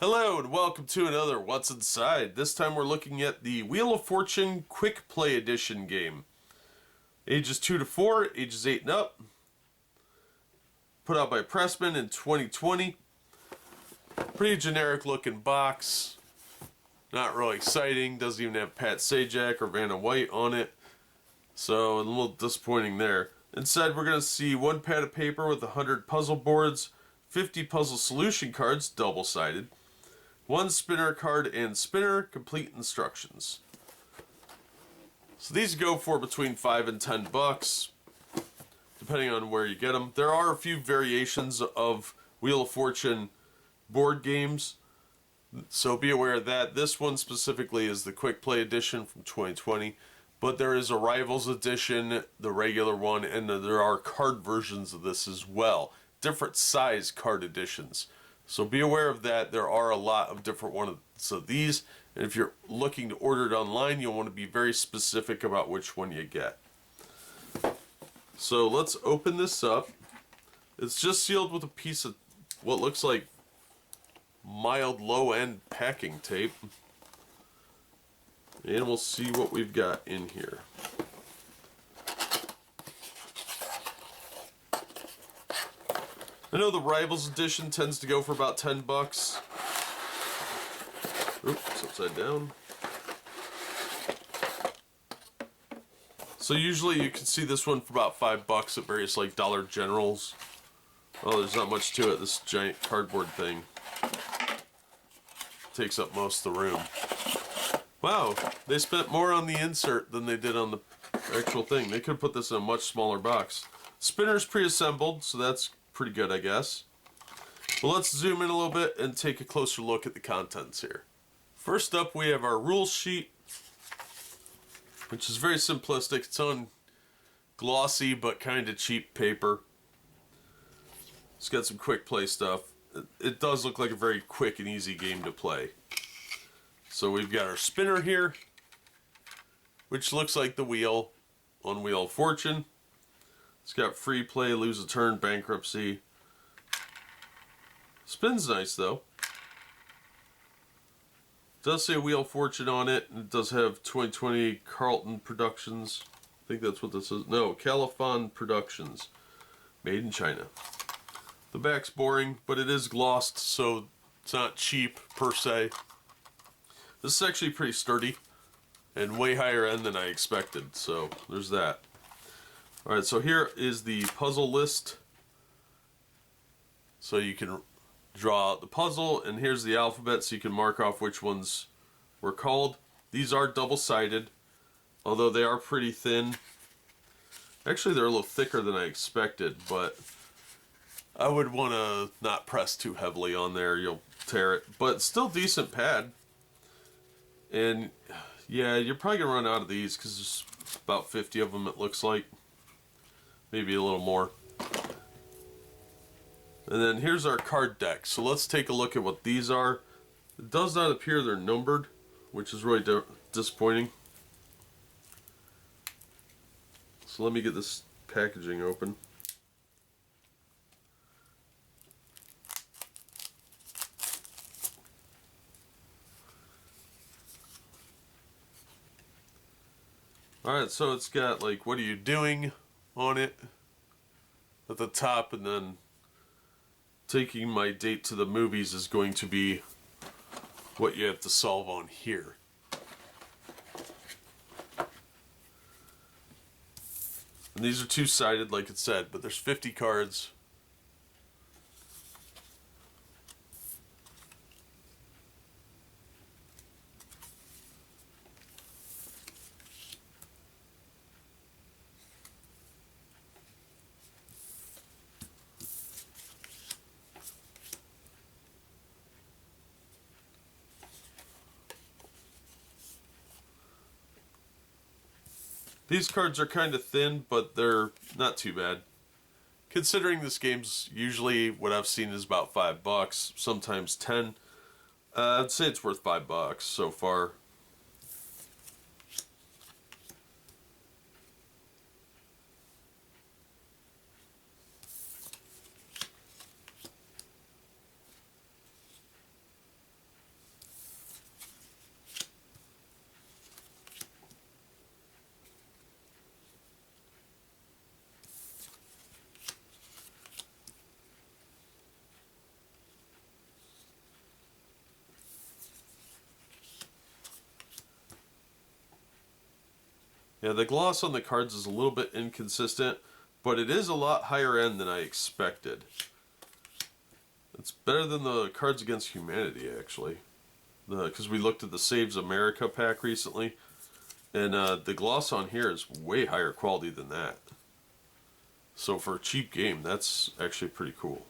Hello and welcome to another What's Inside. This time we're looking at the Wheel of Fortune Quick Play Edition game. Ages 2 to 4, ages 8 and up. Put out by Pressman in 2020. Pretty generic looking box. Not really exciting. Doesn't even have Pat Sajak or Vanna White on it. So a little disappointing there. Instead we're going to see one pad of paper with 100 puzzle boards, 50 puzzle solution cards, double-sided. One spinner card and spinner, complete instructions. So these go for between $5 and $10, depending on where you get them. There are a few variations of Wheel of Fortune board games, so be aware of that. This one specifically is the Quick Play Edition from 2020, but there is a Rivals Edition, the regular one, and there are card versions of this as well. Different size card editions. So be aware of that. There are a lot of different ones of these. And if you're looking to order it online, you'll want to be very specific about which one you get. So let's open this up. It's just sealed with a piece of what looks like mild low-end packing tape. And we'll see what we've got in here. I know the Rivals Edition tends to go for about $10. Oops, it's upside down. So usually you can see this one for about $5 at various like Dollar Generals. Oh, there's not much to it. This giant cardboard thing takes up most of the room. Wow, they spent more on the insert than they did on the actual thing. They could put this in a much smaller box. Spinner's pre-assembled, so that's pretty good, I guess. Well, let's zoom in a little bit and take a closer look at the contents here. First up, we have our rules sheet, which is very simplistic. It's on glossy but kind of cheap paper. It's got some quick play stuff. It does look like a very quick and easy game to play. So we've got our spinner here, which looks like the wheel on Wheel of Fortune. It's got free play, lose a turn, bankruptcy. Spins nice though. It does say Wheel of Fortune on it, and it does have 2020 Carlton Productions. I think that's what this is. No, Califon Productions. Made in China. The back's boring, but it is glossed, so it's not cheap per se. This is actually pretty sturdy and way higher end than I expected, so there's that. Alright, so here is the puzzle list. So you can draw out the puzzle, and here's the alphabet so you can mark off which ones were called. These are double-sided, although they are pretty thin. Actually, they're a little thicker than I expected, but I would want to not press too heavily on there. You'll tear it. But still decent pad. And yeah, you're probably going to run out of these because there's about 50 of them, it looks like. Maybe a little more. And then here's our card deck. So let's take a look at what these are. It does not appear they're numbered, which is really disappointing. So let me get this packaging open. Alright, so it's got like, what are you doing on it at the top, and then taking my date to the movies is going to be what you have to solve on here. And these are two-sided like it said, but there's 50 cards. These cards are kind of thin, but they're not too bad. Considering this game's usually what I've seen is about $5, sometimes 10. I'd say it's worth $5 so far. Yeah, the gloss on the cards is a little bit inconsistent, but it is a lot higher end than I expected. It's better than the Cards Against Humanity, actually. Because we looked at the Saves America pack recently, and the gloss on here is way higher quality than that. So for a cheap game, that's actually pretty cool.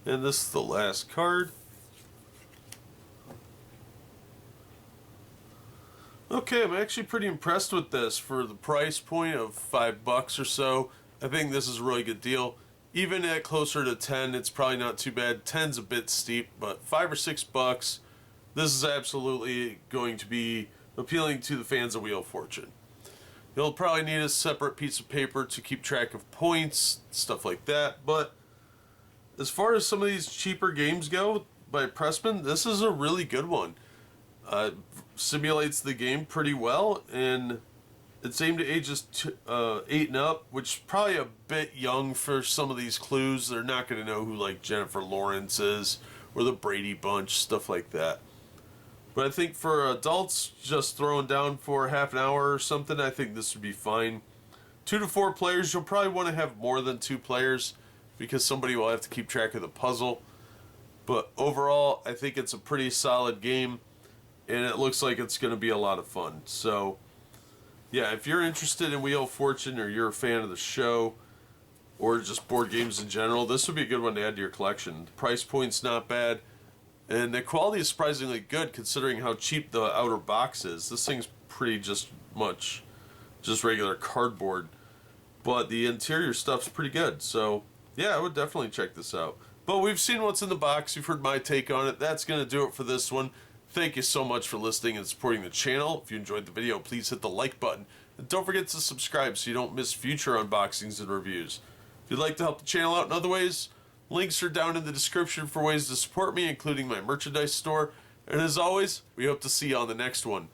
And this is the last card. Okay, I'm actually pretty impressed with this for the price point of $5 or so. I think this is a really good deal. Even at closer to 10, it's probably not too bad. 10's a bit steep, but $5 or $6, this is absolutely going to be appealing to the fans of Wheel of Fortune. You'll probably need a separate piece of paper to keep track of points, stuff like that, but as far as some of these cheaper games go by Pressman, this is a really good one. Simulates the game pretty well, and it's aimed at ages 8 and up, which is probably a bit young for some of these clues. They're not going to know who like Jennifer Lawrence is or the Brady Bunch, stuff like that. But I think for adults, just throwing down for half an hour or something, I think this would be fine. 2 to 4 players, you'll probably want to have more than 2 players because somebody will have to keep track of the puzzle. But overall, I think it's a pretty solid game, and it looks like it's going to be a lot of fun. So, yeah, if you're interested in Wheel of Fortune or you're a fan of the show or just board games in general, this would be a good one to add to your collection. The price point's not bad, and the quality is surprisingly good considering how cheap the outer box is. This thing's pretty just regular cardboard, but the interior stuff's pretty good. So, yeah, I would definitely check this out. But we've seen what's in the box. You've heard my take on it. That's going to do it for this one. Thank you so much for listening and supporting the channel. If you enjoyed the video, please hit the like button. And don't forget to subscribe so you don't miss future unboxings and reviews. If you'd like to help the channel out in other ways, links are down in the description for ways to support me, including my merchandise store. And as always, we hope to see you on the next one.